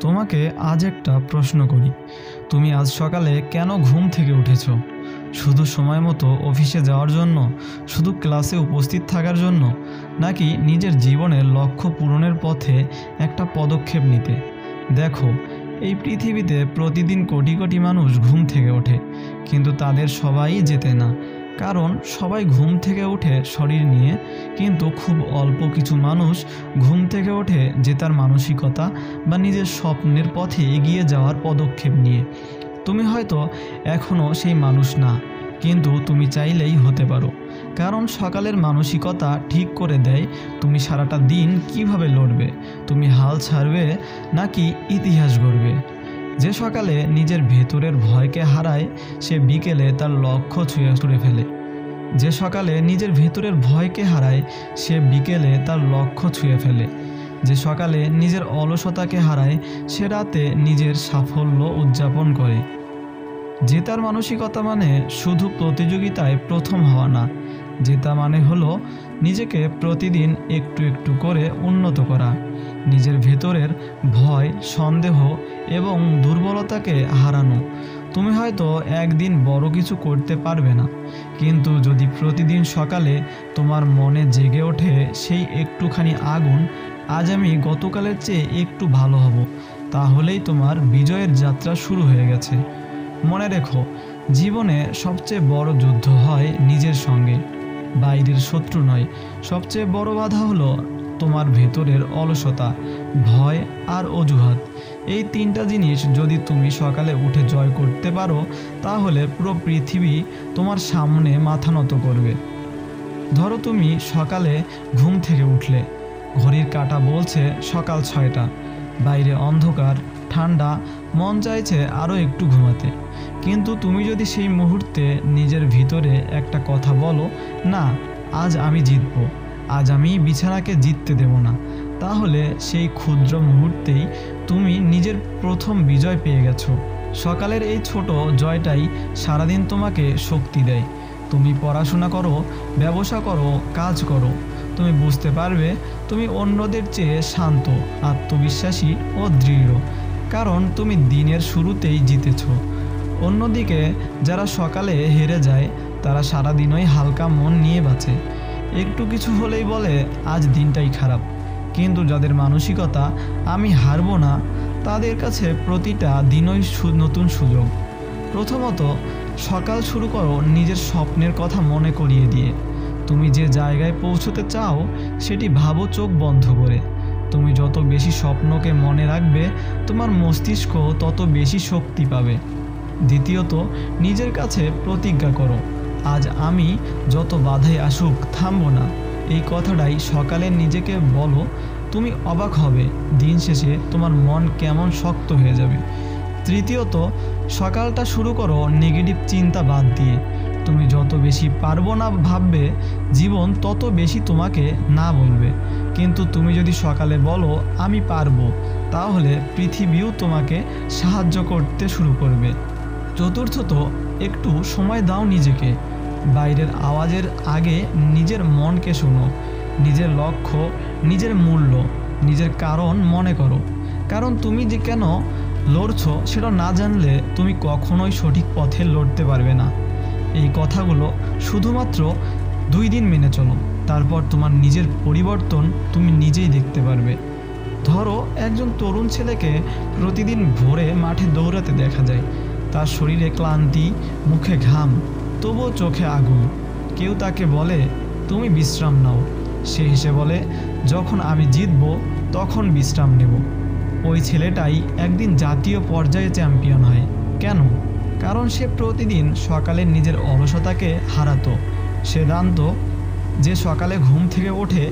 তোমাকে আজ একটা প্রশ্ন করি। তুমি আজ সকালে কেন ঘুম থেকে উঠেছো? শুধু সময় মতো অফিসে যাওয়ার জন্য, শুধু ক্লাসে উপস্থিত থাকার জন্য, নাকি নিজের জীবনের লক্ষ্য পূরণের পথে একটা পদক্ষেপ নিতে? দেখো, এই পৃথিবীতে প্রতিদিন কোটি কোটি মানুষ ঘুম থেকে ওঠে, কিন্তু তাদের সবাই জেতে না। কারণ সবাই ঘুম থেকে ওঠে শরীর নিয়ে, কিন্তু খুব অল্প কিছু মানুষ ঘুম থেকে ওঠে জেতার মানসিকতা বা নিজের স্বপ্নের পথে এগিয়ে যাওয়ার পদক্ষেপ নিয়ে। তুমি হয়তো এখনও সেই মানুষ না, কিন্তু তুমি চাইলেই হতে পারো। কারণ সকালের মানসিকতা ঠিক করে দেয় তুমি সারাটা দিন কিভাবে লড়বে। তুমি হাল ছাড়বে নাকি ইতিহাস গড়বে। যে সকালে নিজের ভেতরের ভয়কে হারায়, সে বিকেলে তার লক্ষ্য ছুঁড়ে ফেলে। যে সকালে নিজের ভেতরের ভয়কে হারায়, সে বিকেলে তার লক্ষ্য ছুঁয়ে ফেলে। যে সকালে নিজের অলসতাকে হারায়, সে রাতে নিজের সাফল্য উদযাপন করে। জেতার মানসিকতা মানে শুধু প্রতিযোগিতায় প্রথম হওয়া না। জেতা মানে হলো নিজেকে প্রতিদিন একটু একটু করে উন্নত করা, নিজের ভেতরের ভয়, সন্দেহ এবং দুর্বলতাকে হারানো। তুমি হয়তো একদিন বড় কিছু করতে পারবে না, কিন্তু যদি প্রতিদিন সকালে তোমার মনে জেগে ওঠে সেই একটুখানি আগুন, আজ আমি গতকালের চেয়ে একটু ভালো হব, তাহলেই তোমার বিজয়ের যাত্রা শুরু হয়ে গেছে। মনে রেখো, জীবনে সবচেয়ে বড় যুদ্ধ হয় নিজের সঙ্গে, বাইরের শত্রু নয়। সবচেয়ে বড় বাধা হলো তোমার ভেতরের অলসতা, ভয় আর অজুহাত। এই তিনটা জিনিস যদি তুমি সকালে উঠে জয় করতে পারো, তাহলে পুরো পৃথিবী তোমার সামনে মাথা নত করবে। ধরো তুমি সকালে ঘুম থেকে উঠলে, ঘড়ির কাঁটা বলছে সকাল 6টা, বাইরে অন্ধকার, ঠান্ডা, মন চাইছে আরও একটু ঘুমাতে। কিন্তু তুমি যদি সেই মুহূর্তে নিজের ভিতরে একটা কথা বলো, না, আজ আমি জিতব, আজ আমি বিছানাকে জিততে দেব না, তাহলে সেই ক্ষুদ্র মুহূর্তেই তুমি নিজের প্রথম বিজয় পেয়ে গেছো। সকালের এই ছোট জয়টাই সারাদিন তোমাকে শক্তি দেয়। তুমি পড়াশোনা করো, ব্যবসা করো, কাজ করো, তুমি বুঝতে পারবে তুমি অন্যদের চেয়ে শান্ত, আত্মবিশ্বাসী ও দৃঢ়, কারণ তুমি দিনের শুরুতেই জিতেছো। অন্যদিকে যারা সকালে হেরে যায়, তারা সারাদিনই হালকা মন নিয়ে বাঁচে। একটু কিছু হলেই বলে আজ দিনটাই খারাপ। কিন্তু যাদের মানসিকতা আমি হারবো না, তাদের কাছে প্রতিটা দিনই নতুন সুযোগ। প্রথমত, সকাল শুরু করো নিজের স্বপ্নের কথা মনে করিয়ে দিয়ে। তুমি যে জায়গায় পৌঁছতে চাও সেটি ভাবো চোখ বন্ধ করে। তুমি যত বেশি স্বপ্নকে মনে রাখবে, তোমার মস্তিষ্ক তত বেশি শক্তি পাবে। দ্বিতীয়ত, নিজের কাছে প্রতিজ্ঞা করো, আজ আমি যত বাধাই আসুক থামবো না। এই কথাটাই সকালে নিজেকে বলো। তুমি অবাক হবে দিন শেষে তোমার মন কেমন শক্ত হয়ে যাবে। তৃতীয়ত, সকালটা শুরু করো নেগেটিভ চিন্তা বাদ দিয়ে। তুমি যত বেশি পারবো না ভাববে, জীবন তত বেশি তোমাকে না বলবে। কিন্তু তুমি যদি সকালে বলো আমি পারবো, তাহলে পৃথিবীও তোমাকে সাহায্য করতে শুরু করবে। চতুর্থত, একটু সময় দাও নিজেকে। বাইরের আওয়াজের আগে নিজের মনকে শোনো। নিজের লক্ষ্য, নিজের মূল্য, নিজের কারণ মনে করো। কারণ তুমি যে কেন লড়ছো সেটা না জানলে তুমি কখনোই সঠিক পথে লড়তে পারবে না। এই কথাগুলো শুধুমাত্র 2 দিন মেনে চলো, তারপর তোমার নিজের পরিবর্তন তুমি নিজেই দেখতে পারবে। ধরো একজন তরুণ ছেলেকে প্রতিদিন ভোরে মাঠে দৌড়াতে দেখা যায়। তার শরীরে ক্লান্তি, মুখে ঘাম, তবুও চোখে আগুন। কেউ তাকে বলে তুমি বিশ্রাম নাও, সে হেসে বলে যখন আমি জিতব তখন বিশ্রাম নেব। ওই ছেলেটাই একদিন জাতীয় পর্যায়ে চ্যাম্পিয়ন হয়। কেন? কারণ সে প্রতিদিন সকালে নিজের অলসতাকে হারাতো। সে জানতো যে সকালে ঘুম থেকে ওঠে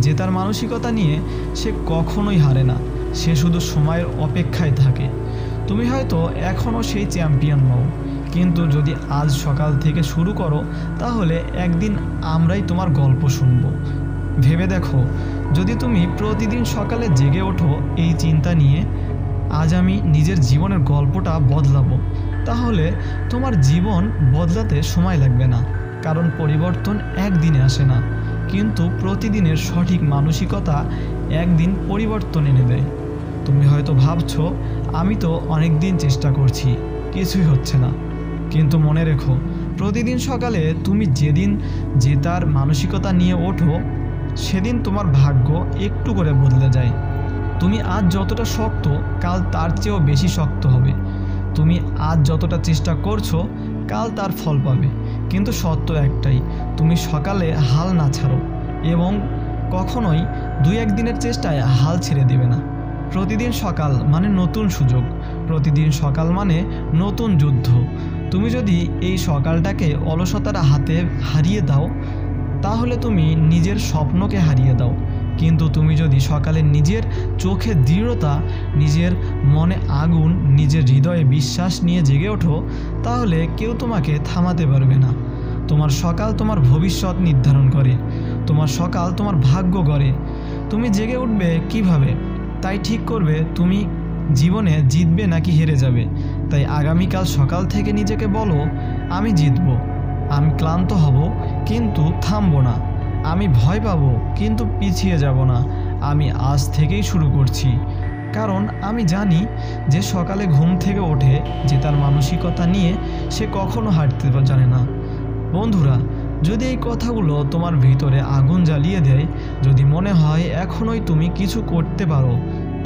জেতার মানসিকতা নিয়ে, সে কখনোই হারে না, সে শুধু সময়ের অপেক্ষায় থাকে। তুমি হয়তো এখনও সেই চ্যাম্পিয়ন নও, কিন্তু যদি আজ সকাল থেকে শুরু করো, তাহলে একদিন আমরাই তোমার গল্প শুনব। ভেবে দেখো, যদি তুমি প্রতিদিন সকালে জেগে ওঠো এই চিন্তা নিয়ে, আজ আমি নিজের জীবনের গল্পটা বদলাবো, তাহলে তোমার জীবন বদলাতে সময় লাগবে না। কারণ পরিবর্তন একদিনে আসে না, কিন্তু প্রতিদিনের সঠিক মানসিকতা একদিন পরিবর্তন এনে দেয়। তুমি হয়তো ভাবছো আমি তো অনেক দিন চেষ্টা করছি, কিছুই হচ্ছে না। কিন্তু মনে রেখো, প্রতিদিন সকালে তুমি যেদিন জেতার মানসিকতা নিয়ে ওঠো, সেদিন তোমার ভাগ্য একটু করে বদলে যায়। তুমি আজ যতটা শক্ত, কাল তার চেয়েও বেশি শক্ত হবে। তুমি আজ যতটা চেষ্টা করছো, কাল তার ফল পাবে। কিন্তু সত্য একটাই, তুমি সকালে হাল না ছাড়ো এবং কখনোই 2-1 দিনের চেষ্টায় হাল ছেড়ে দেবে না। প্রতিদিন সকাল মানে নতুন সুযোগ, প্রতিদিন সকাল মানে নতুন যুদ্ধ। তুমি যদি এই সকালটাকে অলসতার হাতে হারিয়ে দাও, তাহলে তুমি নিজের স্বপ্নকে হারিয়ে দাও। কিন্তু তুমি যদি সকালে নিজের চোখে দৃঢ়তা, নিজের মনে আগুন, নিজের হৃদয়ে বিশ্বাস নিয়ে জেগে ওঠো, তাহলে কেউ তোমাকে থামাতে পারবে না। তোমার সকাল তোমার ভবিষ্যৎ নির্ধারণ করে, তোমার সকাল তোমার ভাগ্য গড়ে। তুমি জেগে উঠবে কিভাবে, তাই ঠিক করবে তুমি জীবনে জিতবে নাকি হেরে যাবে। তাই আগামীকাল সকাল থেকে নিজেকে বলো, আমি জিতব। আমি ক্লান্ত হব কিন্তু থামবো না। আমি ভয় পাবো কিন্তু পিছিয়ে যাব না। আমি আজ থেকেই শুরু করছি। কারণ আমি জানি যে সকালে ঘুম থেকে ওঠে যে তার মানসিকতা নিয়ে সে কখনো হাঁটতে জানে না। বন্ধুরা, যদি এই কথাগুলো তোমার ভিতরে আগুন জ্বালিয়ে দেয়, যদি মনে হয় এখনই তুমি কিছু করতে পারো,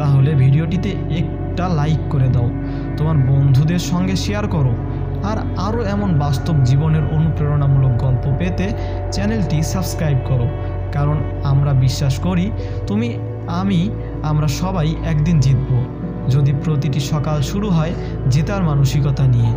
তাহলে ভিডিওটিতে একটা লাইক করে দাও, তোমার বন্ধুদের সঙ্গে শেয়ার করো। আর আরও এমন বাস্তব জীবনের অনুপ্রেরণামূলক গল্প পেতে চ্যানেলটি সাবস্ক্রাইব করো। কারণ আমরা বিশ্বাস করি তুমি, আমরা সবাই একদিন জিতব, যদি প্রতিটি সকাল শুরু হয় জেতার মানসিকতা নিয়ে।